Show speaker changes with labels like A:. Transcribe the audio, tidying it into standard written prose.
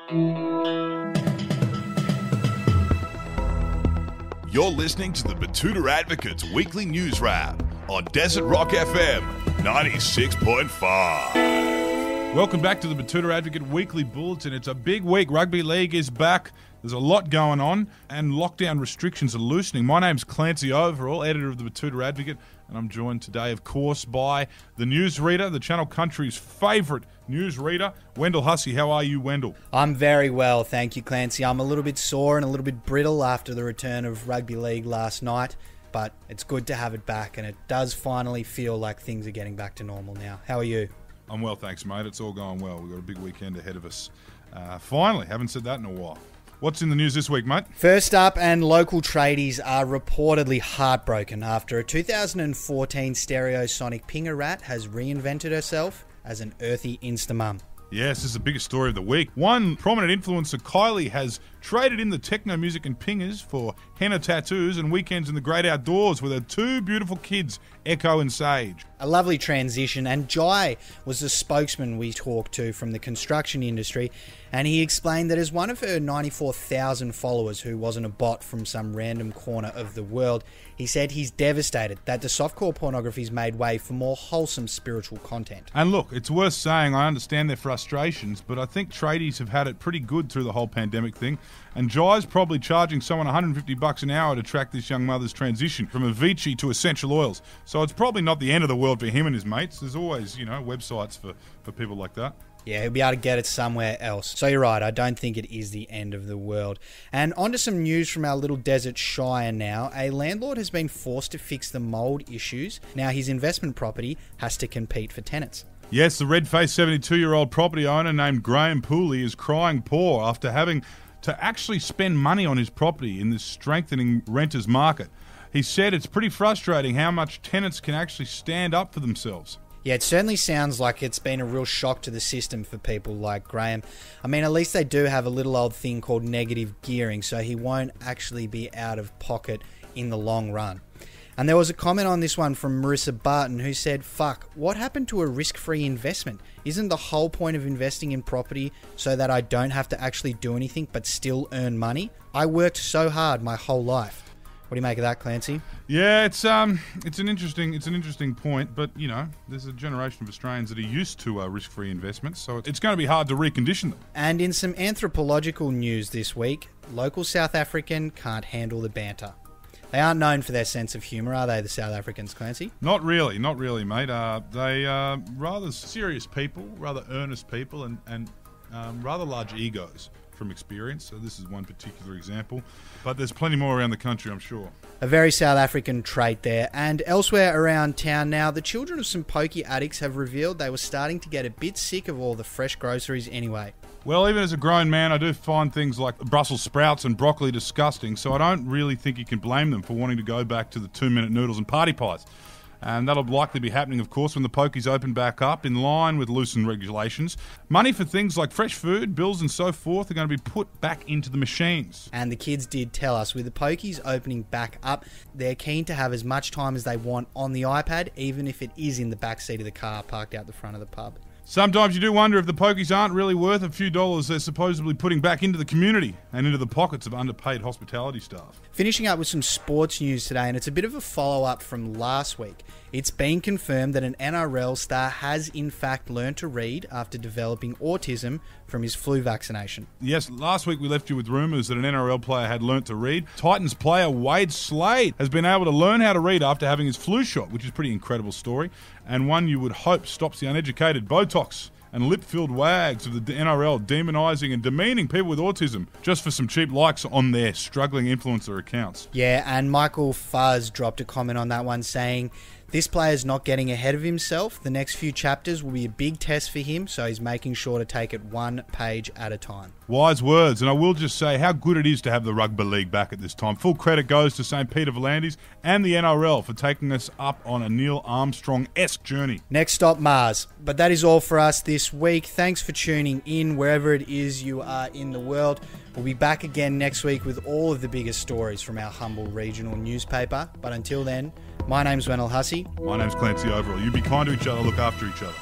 A: You're listening to the Batuta Advocate's weekly news wrap on Desert Rock FM 96.5.
B: Welcome back to the Batuta Advocate Weekly Bulletin. It's a big week. Rugby League is back. There's a lot going on, and lockdown restrictions are loosening. My name's Clancy Overell, editor of the Batuta Advocate, and I'm joined today, of course, by the newsreader, the Channel Country's favourite newsreader, Wendell Hussey. How are you, Wendell?
C: I'm very well, thank you, Clancy. I'm a little bit sore and a little bit brittle after the return of Rugby League last night, but it's good to have it back, and it does finally feel like things are getting back to normal now. How are you?
B: I'm well, thanks, mate. It's all going well. We've got a big weekend ahead of us. Finally, haven't said that in a while. What's in the news this week, mate?
C: First up, and local tradies are reportedly heartbroken after a 2014 stereosonic pinger rat has reinvented herself as an earthy Instamum.
B: Yes, this is the biggest story of the week. One prominent influencer, Kylie, has traded in the techno music and pingers for henna tattoos and weekends in the great outdoors with her two beautiful kids, Echo and Sage.
C: A lovely transition, and Jai was the spokesman we talked to from the construction industry, and he explained that as one of her 94,000 followers who wasn't a bot from some random corner of the world, he said he's devastated that the softcore pornography's made way for more wholesome spiritual content.
B: And look, it's worth saying I understand their frustrations, but I think tradies have had it pretty good through the whole pandemic thing, and Jai's probably charging someone $150 an hour to track this young mother's transition from Avicii to essential oils. So it's probably not the end of the world for him and his mates. There's always, websites for people like that.
C: Yeah, he'll be able to get it somewhere else. So you're right, I don't think it is the end of the world. And on to some news from our little desert shire now. A landlord has been forced to fix the mould issues. Now his investment property has to compete for tenants.
B: Yes, the red-faced 72-year-old property owner named Graham Pooley is crying poor after having to actually spend money on his property in this strengthening renters market. He said it's pretty frustrating how much tenants can actually stand up for themselves.
C: Yeah, it certainly sounds like it's been a real shock to the system for people like Graham. I mean, at least they do have a little old thing called negative gearing, so he won't actually be out of pocket in the long run. And there was a comment on this one from Marissa Barton who said, "Fuck, what happened to a risk-free investment? Isn't the whole point of investing in property so that I don't have to actually do anything but still earn money? I worked so hard my whole life." What do you make of that, Clancy?
B: Yeah, it's an interesting point, but there's a generation of Australians that are used to risk-free investments, so it's going to be hard to recondition them.
C: And in some anthropological news this week, local South African can't handle the banter. They aren't known for their sense of humour, are they, the South Africans, Clancy?
B: Not really, mate. They are rather serious people, rather earnest people, and rather large egos from experience. So this is one particular example. But there's plenty more around the country, I'm sure.
C: A very South African trait there. And elsewhere around town now, the children of some pokey addicts have revealed they were starting to get a bit sick of all the fresh groceries anyway.
B: Well, even as a grown man, I do find things like Brussels sprouts and broccoli disgusting, so I don't really think you can blame them for wanting to go back to the 2-minute noodles and party pies. And that'll likely be happening, of course, when the pokies open back up in line with loosened regulations. Money for things like fresh food, bills and so forth are going to be put back into the machines.
C: And the kids did tell us, with the pokies opening back up, they're keen to have as much time as they want on the iPad, even if it is in the back seat of the car parked out the front of the pub.
B: Sometimes you do wonder if the pokies aren't really worth a few dollars they're supposedly putting back into the community and into the pockets of underpaid hospitality staff.
C: Finishing up with some sports news today, and it's a bit of a follow-up from last week. It's been confirmed that an NRL star has in fact learned to read after developing autism from his flu vaccination.
B: Yes, last week we left you with rumours that an NRL player had learnt to read. Titans player Wade Slade has been able to learn how to read after having his flu shot, which is a pretty incredible story, and one you would hope stops the uneducated Botox and lip-filled wags of the NRL demonising and demeaning people with autism just for some cheap likes on their struggling influencer accounts.
C: Yeah, and Michael Fuzz dropped a comment on that one saying, "This player's not getting ahead of himself. The next few chapters will be a big test for him, so he's making sure to take it one page at a time."
B: Wise words, and I will just say how good it is to have the Rugby League back at this time. Full credit goes to St. Peter V'landys and the NRL for taking us up on a Neil Armstrong-esque journey.
C: Next stop, Mars. But that is all for us this week. Thanks for tuning in wherever it is you are in the world. We'll be back again next week with all of the biggest stories from our humble regional newspaper. But until then, my name's Wendell Hussey.
B: My name's Clancy Overell. You be kind to each other, look after each other.